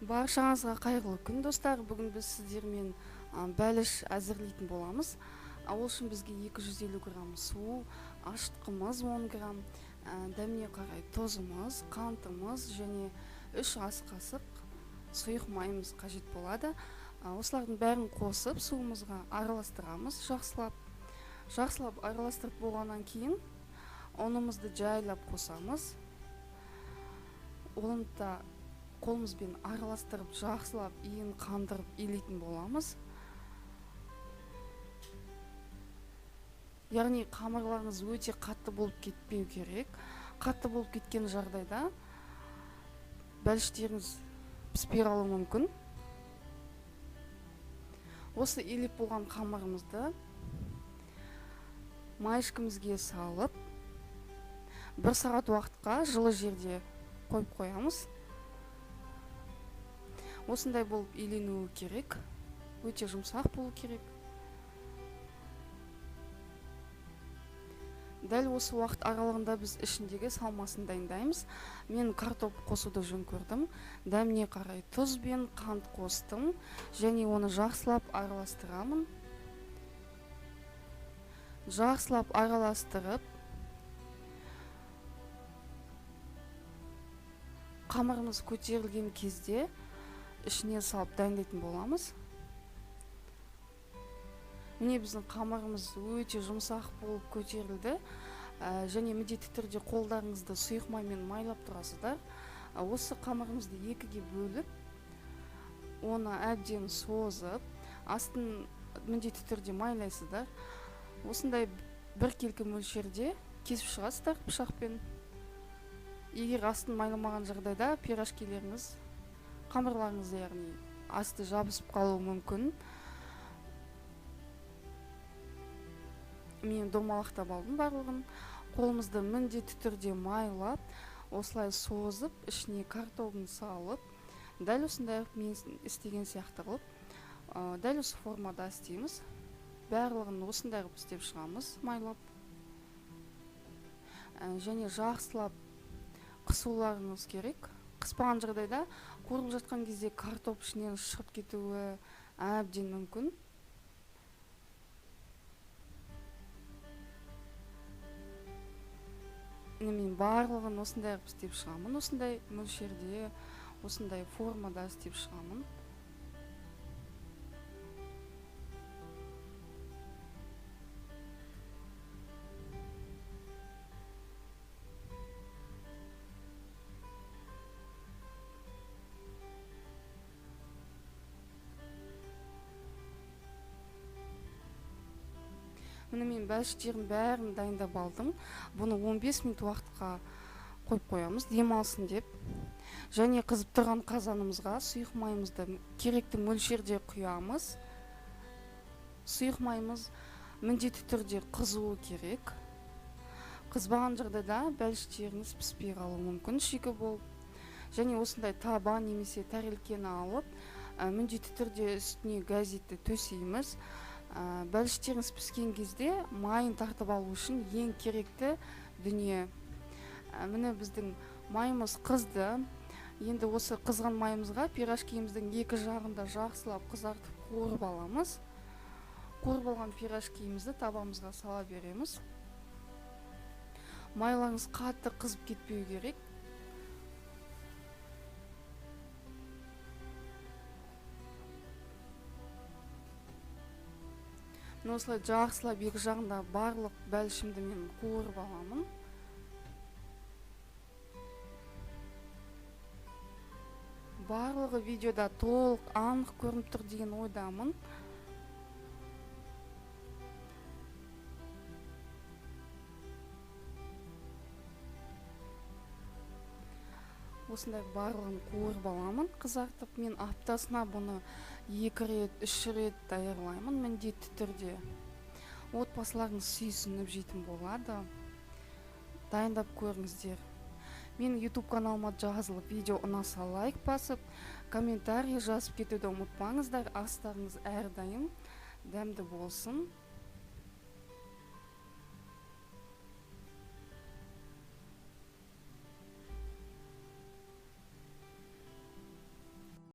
Баршаңызға қайырлы күн достар. Бүгін біз сіздермен бәліш әзірлейтін боламыз. Ол үшін бізге 250 грамм су, ашытқымыз 10 грамм, дәміне қарай тұзымыз, қантымыз және 3 ас қасық сұйық майымыз қажет болады. Осылардың бәрін қосып суымызға араластырамыз жақсылап. Жақсылап араластырып болғаннан кейін ұнымызды жайлап қосамыз. Оны да қолымызбен араластырып жақсылап иін қандырып илейтін боламыз. Яғни қамырларыңыз өте қатты болып кетпеу керек. Қатты болып кеткен жағдайда бәліштеріңіз піспей қалуы мүмкін. Осы илеп болған қамырымызды майышкімізге салып 1 сағат уақытқа жылы жерде қойып қоямыз. Осындай болып иленуі керек, өте жұмсақ болу керек. Дәл осы уақыт аралығында біз ішіндегі салмасын дайындаймыз. Мен картоп қосуды жөн көрдім. Дәміне қарай тұз бен қант қостым және оны жақсылап араластырамын. Жақсылап араластырып, қамырымыз көтерілген кезде ішіне салып дайындайтын боламыз. Міне біздің қамырымыз өте жұмсақ болып көтерілді және міндетті түрде қолдарыңызды сұйық маймен майлап тұрасыздар. Осы қамырымызды екіге бөліп, оны әбден созып, астын міндетті түрде майлайсыздар. Осындай біркелкі мөлшерде кесіп шығасыздар пышақпен. Егер астын майламаған жағдайда пирожкилеріңіз, қамырларыңыз яғни асты жабысып қалуы мүмкін. Мен домалақтап алдым барлығын. Қолымызды міндетті түрде майлап, осылай созып, ішіне картоптын салып, дәл осындай мен істеген сияқты қылып, дәл осы формада істейміз. Барлығын осындай қылып істеп шығамыз, майлап. Және жақсылап қысуларыңыз керек. Қыспаған жағдайда қуырып жатқан кезде картоп ішінен шығып кетуі әбден мүмкін. Мен барлығын осындай қылып істеп шығамын. Осындай мөлшерде, осындай формада істеп шығамын. Мен бәліштерін бәрін дайындап алдым. Бұны 15 минут уақытқа қойып қоямыз, демалсын деп. Және қызып тұрған қазанымызға сұйық майымызды керекті мөлшерде құямыз. Сұйық майымыз міндетті түрде қызуы керек. Қызбаған жағдайда бәліштеріңіз піспей қалуы мүмкін, шикі болып. Және осындай таба немесе тәрелкені алып, міндетті түрде үстіне газетті төсейміз. Бәліштеріңіз піскен кезде майын тартып алу үшін ең керекті дүние. Міне біздің майымыз қызды. Енді осы қызған майымызға пирожкиіміздің екі жағында жақсылап қызартып қуырып аламыз. Қуырып алған пирожкиімізді табамызға сала береміз. Майларыңыз қатты қызып кетпеу керек. Осылай жақсылап екі жағында барлық бәлішімді мен қуырып аламын. Барлығы видеода толық анық көрініп тұр деген ойдамын. Осындай барлығын қуырып аламын, қызартып. Мен аптасына бұны 2 рет, 3 рет даярлаймын міндетті түрде. Отбасыларыңыз сүйсініп жейтін болады. Дайындап көріңіздер. Мен YouTube каналыма жазылып, видео ұнаса лайк басып, комментарий жазып кетуді ұмытпаңыздар. Астарыңыз әрдайым дәмді болсын.